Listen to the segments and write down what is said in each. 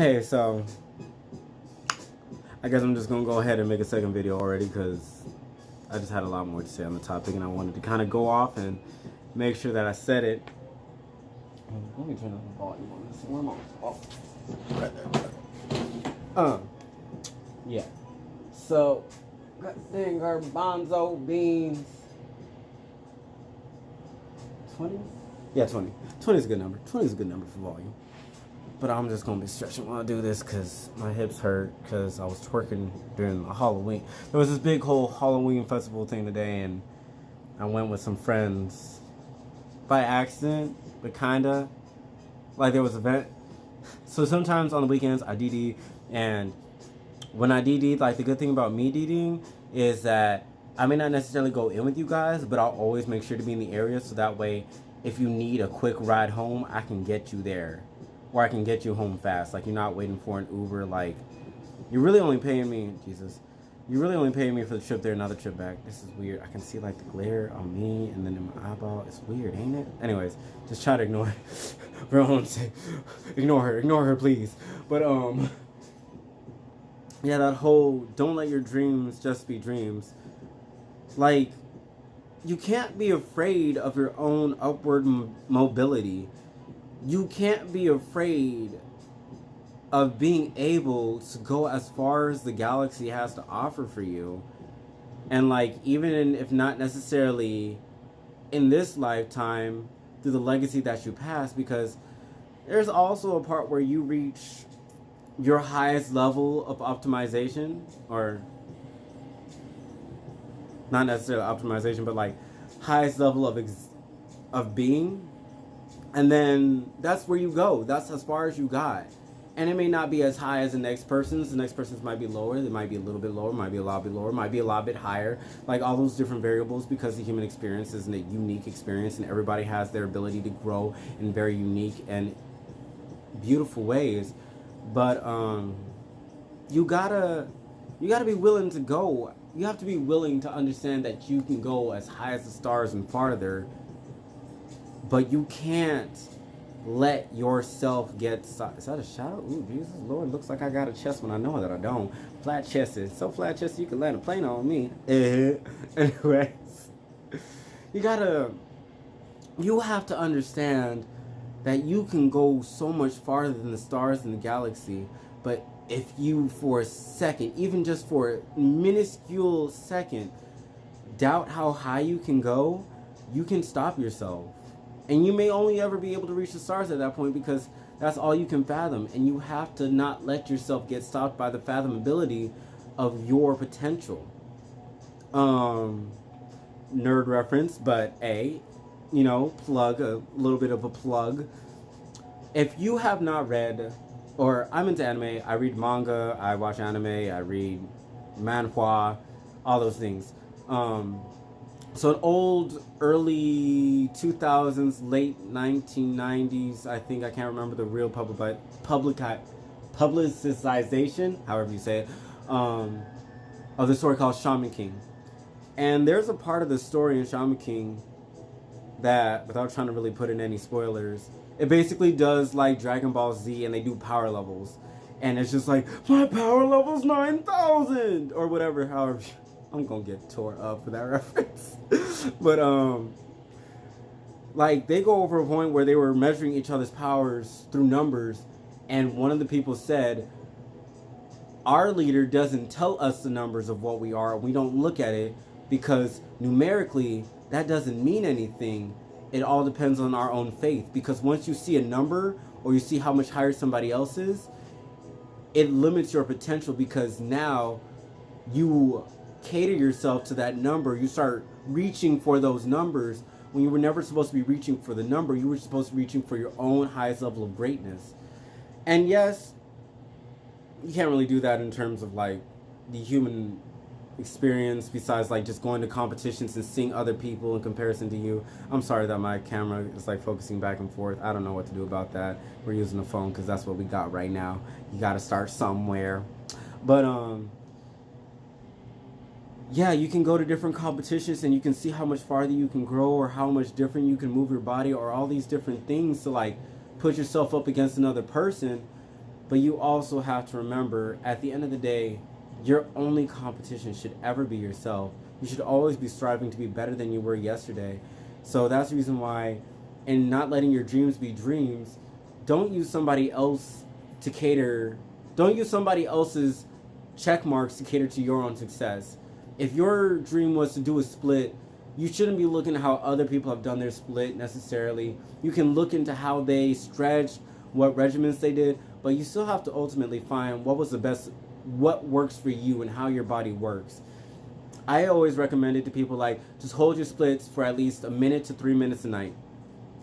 Hey, so I guess I'm just gonna go ahead and make a second video already because I just had a lot more to say on the topic and I wanted to kind of go off and make sure that I said it. Let me turn up the volume on this. Where am I? Oh, right there. Yeah. So, dang garbanzo beans. 20? Yeah, 20. 20 is a good number. 20 is a good number for volume. But I'm just gonna be stretching while I do this because my hips hurt because I was twerking during the Halloween. There was this big whole Halloween festival thing today, and I went with some friends by accident, but kinda like there was an event. So sometimes on the weekends I DD, and when I DD, like the good thing about me DDing is that I may not necessarily go in with you guys, but I'll always make sure to be in the area so that way if you need a quick ride home, I can get you there. Or I can get you home fast. Like, you're not waiting for an Uber. Like, you're really only paying me, Jesus. You're really only paying me for the trip there, not the trip back. This is weird. I can see, like, the glare on me and then in my eyeball. It's weird, ain't it? Anyways, just try to ignore it. Bro, ignore her, please. But, yeah, that whole don't let your dreams just be dreams. Like, you can't be afraid of your own upward mobility. You can't be afraid of being able to go as far as the galaxy has to offer for you. And like, even if not necessarily in this lifetime, through the legacy that you pass, because there's also a part where you reach your highest level of optimization, or not necessarily optimization, but like highest level of being. And then that's where you go. That's as far as you got. And it may not be as high as the next person's. The next person's might be lower. They might be a little bit lower. Might be a lot bit lower. Might be a lot bit higher. Like all those different variables, because the human experience is a unique experience and everybody has their ability to grow in very unique and beautiful ways. But you gotta be willing to go. You have to be willing to understand that you can go as high as the stars and farther. But you can't let yourself get... Is that a shadow? Ooh, Jesus, Lord, looks like I got a chest when I know that I don't. Flat chested. So flat chested you can land a plane on me. Anyways. You have to understand that you can go so much farther than the stars in the galaxy. But if you, for a second, even just for a minuscule second, doubt how high you can go, you can stop yourself. And you may only ever be able to reach the stars at that point because that's all you can fathom. And you have to not let yourself get stopped by the fathomability of your potential. Nerd reference, but plug, a little bit of a plug. If you have not read, or I'm into anime, I read manga, I watch anime, I read manhwa, all those things. So an old, early 2000s, late 1990s, I think, I can't remember the real publicization, however you say it, of the story called Shaman King. And there's a part of the story in Shaman King that, without trying to really put in any spoilers, it basically does like Dragon Ball Z and they do power levels. And it's just like, my power level's 9,000! Or whatever, however... I'm gonna get tore up for that reference. But, like, they go over a point where they were measuring each other's powers through numbers, and one of the people said, our leader doesn't tell us the numbers of what we are, we don't look at it, because numerically, that doesn't mean anything. It all depends on our own faith, because once you see a number, or you see how much higher somebody else is, it limits your potential, because now you cater yourself to that number. You start reaching for those numbers when you were never supposed to be reaching for the number. You were supposed to be reaching for your own highest level of greatness. And yes, you can't really do that in terms of like the human experience, besides like just going to competitions and seeing other people in comparison to you. I'm sorry that my camera is like focusing back and forth. I don't know what to do about that. We're using the phone because that's what we got right now. You got to start somewhere. But yeah, you can go to different competitions and you can see how much farther you can grow, or how much different you can move your body, or all these different things to like put yourself up against another person. But you also have to remember, at the end of the day, your only competition should ever be yourself. You should always be striving to be better than you were yesterday. So that's the reason why, in not letting your dreams be dreams, don't use somebody else to cater. Don't use somebody else's check marks to cater to your own success. If your dream was to do a split, you shouldn't be looking at how other people have done their split necessarily. You can look into how they stretched, what regimens they did, but you still have to ultimately find what was the best, what works for you and how your body works. I always recommend it to people, like, just hold your splits for at least a minute to 3 minutes a night.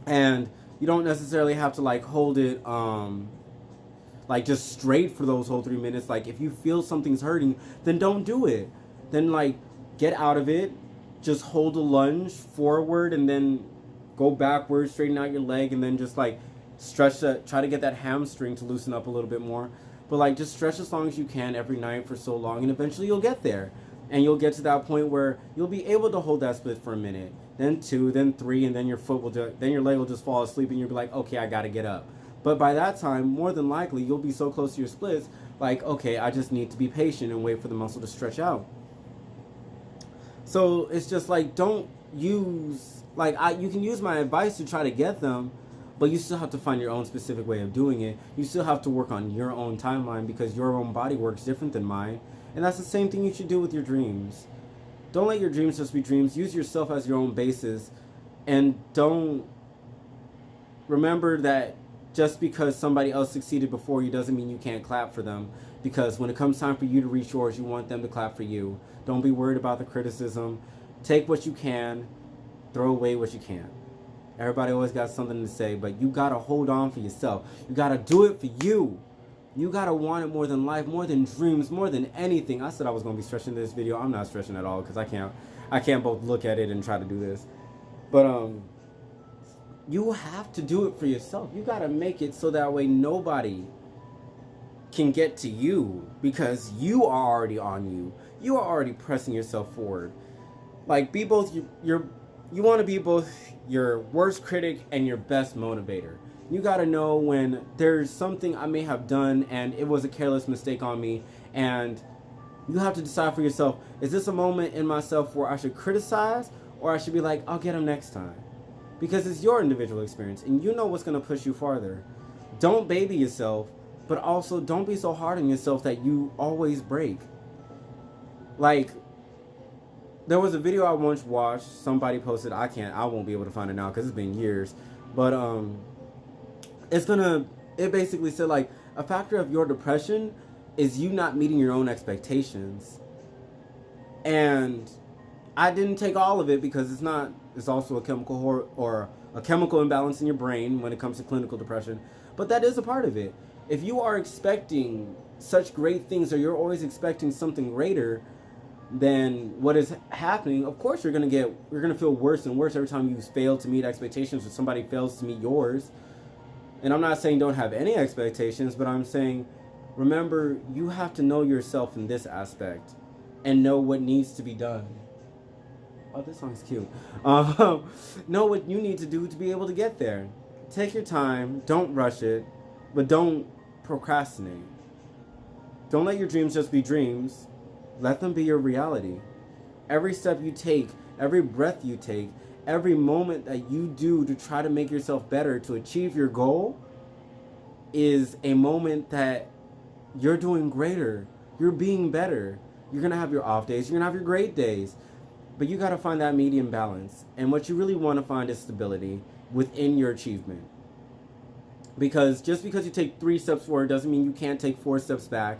And you don't necessarily have to, like, hold it like just straight for those whole 3 minutes. Like, if you feel something's hurting, then don't do it. Then, like, get out of it. Just hold a lunge forward and then go backwards, straighten out your leg, and then just, like, stretch that, try to get that hamstring to loosen up a little bit more. But, like, just stretch as long as you can every night for so long, and eventually you'll get there. And you'll get to that point where you'll be able to hold that split for a minute, then 2, then 3, and then your foot will then your leg will just fall asleep, and you'll be like, okay, I gotta get up. But by that time, more than likely, you'll be so close to your splits, like, okay, I just need to be patient and wait for the muscle to stretch out. So it's just like, don't use, like, you can use my advice to try to get them, but you still have to find your own specific way of doing it. You still have to work on your own timeline, because your own body works different than mine. And that's the same thing you should do with your dreams. Don't let your dreams just be dreams. Use yourself as your own basis. And don't remember that just because somebody else succeeded before you doesn't mean you can't clap for them. Because when it comes time for you to reach yours, you want them to clap for you. Don't be worried about the criticism. Take what you can. Throw away what you can't. Everybody always got something to say, but you got to hold on for yourself. You got to do it for you. You got to want it more than life, more than dreams, more than anything. I said I was going to be stretching this video. I'm not stretching at all, because I can't both look at it and try to do this. But you have to do it for yourself. You got to make it so that way nobody can get to you, because you are already on you. You are already pressing yourself forward. Like, be both you want to be both your worst critic and your best motivator. You got to know when there's something I may have done and it was a careless mistake on me, and you have to decide for yourself, is this a moment in myself where I should criticize, or I should be like, I'll get him next time? Because it's your individual experience, and you know what's going to push you farther. Don't baby yourself, but also don't be so hard on yourself that you always break. Like, there was a video I once watched, somebody posted, I won't be able to find it now because it's been years, but it basically said, like, a factor of your depression is you not meeting your own expectations. And I didn't take all of it, because it's also a chemical or a chemical imbalance in your brain when it comes to clinical depression. But that is a part of it. If you are expecting such great things, or you're always expecting something greater than what is happening, of course you're going to feel worse and worse every time you fail to meet expectations, or somebody fails to meet yours. And I'm not saying don't have any expectations, but I'm saying, remember, you have to know yourself in this aspect and know what needs to be done. Oh, this song's cute. Know what you need to do to be able to get there. Take your time. Don't rush it, but don't procrastinate. Don't let your dreams just be dreams. Let them be your reality. Every step you take, every breath you take, every moment that you do to try to make yourself better, to achieve your goal, is a moment that you're doing greater. You're being better. You're going to have your off days. You're going to have your great days. But you got to find that medium balance. And what you really want to find is stability within your achievement. Because just because you take 3 steps forward doesn't mean you can't take 4 steps back.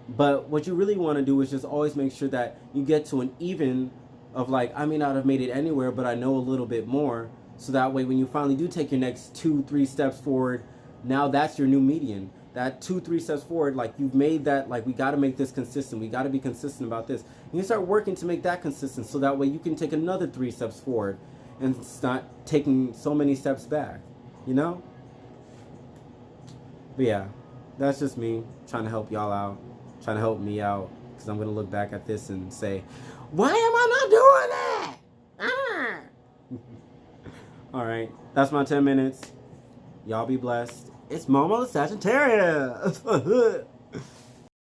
But what you really want to do is just always make sure that you get to an even of, like, I may not have made it anywhere, but I know a little bit more. So that way, when you finally do take your next 2-3 steps forward, now that's your new median. That 2-3 steps forward, like, you've made that, like, we got to make this consistent. We got to be consistent about this. And you start working to make that consistent, so that way you can take another 3 steps forward and it's not taking so many steps back, you know? But yeah, that's just me trying to help y'all out, trying to help me out, because I'm going to look back at this and say, why am I not doing that? All right, that's my 10 minutes. Y'all be blessed. It's Momo the Sagittarius.